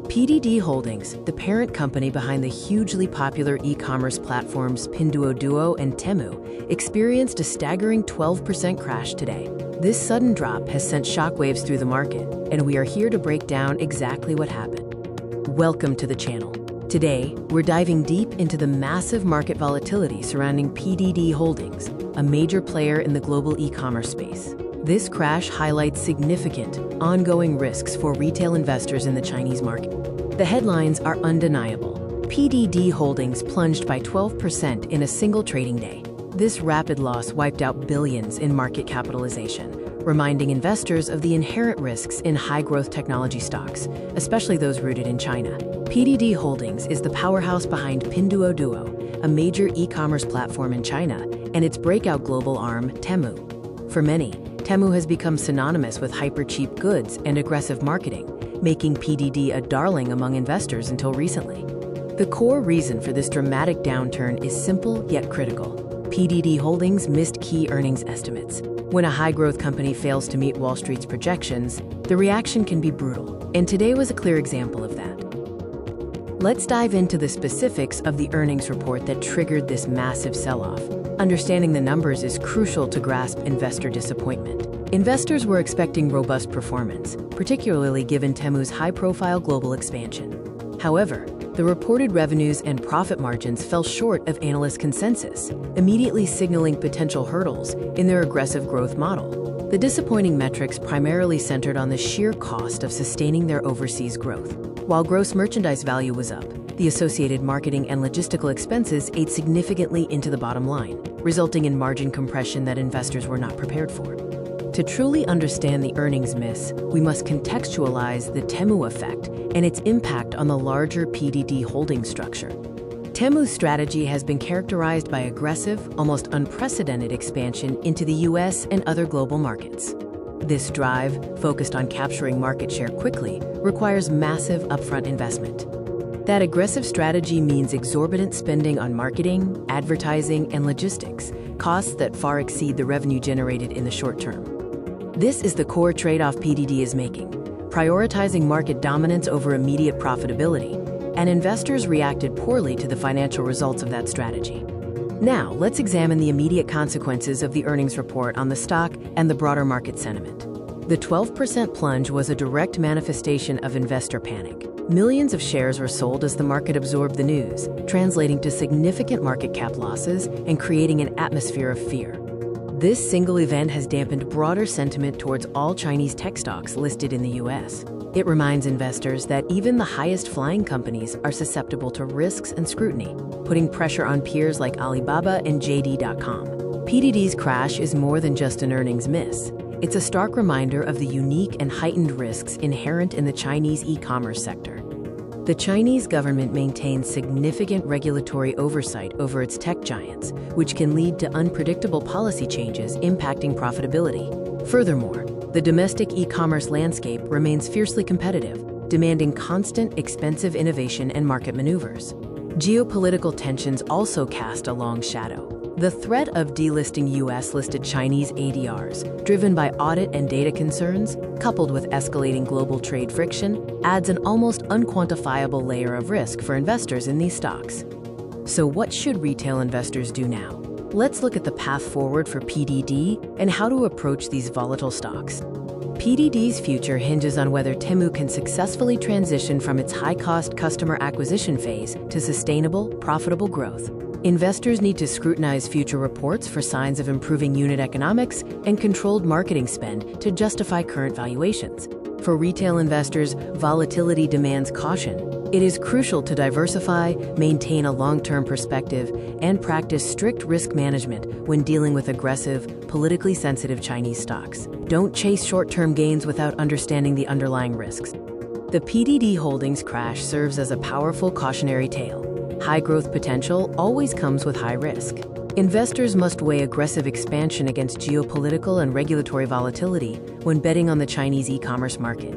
PDD Holdings, the parent company behind the hugely popular e-commerce platforms Pinduoduo and Temu, experienced a staggering 12% crash today. This sudden drop has sent shockwaves through the market, and we are here to break down exactly what happened. Welcome to the channel. Today, we're diving deep into the massive market volatility surrounding PDD Holdings, a major player in the global e-commerce space. This crash highlights significant, ongoing risks for retail investors in the Chinese market. The headlines are undeniable. PDD Holdings plunged by 12% in a single trading day. This rapid loss wiped out billions in market capitalization, reminding investors of the inherent risks in high-growth technology stocks, especially those rooted in China. PDD Holdings is the powerhouse behind Pinduoduo, a major e-commerce platform in China, and its breakout global arm, Temu. For many, Temu has become synonymous with hyper-cheap goods and aggressive marketing, making PDD a darling among investors until recently. The core reason for this dramatic downturn is simple yet critical. PDD Holdings missed key earnings estimates. When a high-growth company fails to meet Wall Street's projections, the reaction can be brutal, and today was a clear example of that. Let's dive into the specifics of the earnings report that triggered this massive sell-off. Understanding the numbers is crucial to grasp investor disappointment. Investors were expecting robust performance, particularly given Temu's high-profile global expansion. However, the reported revenues and profit margins fell short of analyst consensus, immediately signaling potential hurdles in their aggressive growth model. The disappointing metrics primarily centered on the sheer cost of sustaining their overseas growth. While gross merchandise value was up, the associated marketing and logistical expenses ate significantly into the bottom line, resulting in margin compression that investors were not prepared for. To truly understand the earnings miss, we must contextualize the Temu effect and its impact on the larger PDD holding structure. Temu's strategy has been characterized by aggressive, almost unprecedented expansion into the US and other global markets. This drive, focused on capturing market share quickly, requires massive upfront investment. That aggressive strategy means exorbitant spending on marketing, advertising, and logistics, costs that far exceed the revenue generated in the short term. This is the core trade-off PDD is making, prioritizing market dominance over immediate profitability, and investors reacted poorly to the financial results of that strategy. Now, let's examine the immediate consequences of the earnings report on the stock and the broader market sentiment. The 12% plunge was a direct manifestation of investor panic. Millions of shares were sold as the market absorbed the news, translating to significant market cap losses and creating an atmosphere of fear. This single event has dampened broader sentiment towards all Chinese tech stocks listed in the US. It reminds investors that even the highest flying companies are susceptible to risks and scrutiny, putting pressure on peers like Alibaba and JD.com. PDD's crash is more than just an earnings miss. It's a stark reminder of the unique and heightened risks inherent in the Chinese e-commerce sector. The Chinese government maintains significant regulatory oversight over its tech giants, which can lead to unpredictable policy changes impacting profitability. Furthermore, the domestic e-commerce landscape remains fiercely competitive, demanding constant, expensive innovation and market maneuvers. Geopolitical tensions also cast a long shadow. The threat of delisting US-listed Chinese ADRs, driven by audit and data concerns, coupled with escalating global trade friction, adds an almost unquantifiable layer of risk for investors in these stocks. So what should retail investors do now? Let's look at the path forward for PDD and how to approach these volatile stocks. PDD's future hinges on whether Temu can successfully transition from its high-cost customer acquisition phase to sustainable, profitable growth. Investors need to scrutinize future reports for signs of improving unit economics and controlled marketing spend to justify current valuations. For retail investors, volatility demands caution. It is crucial to diversify, maintain a long-term perspective, and practice strict risk management when dealing with aggressive, politically sensitive Chinese stocks. Don't chase short-term gains without understanding the underlying risks. The PDD Holdings crash serves as a powerful cautionary tale. High growth potential always comes with high risk. Investors must weigh aggressive expansion against geopolitical and regulatory volatility when betting on the Chinese e-commerce market.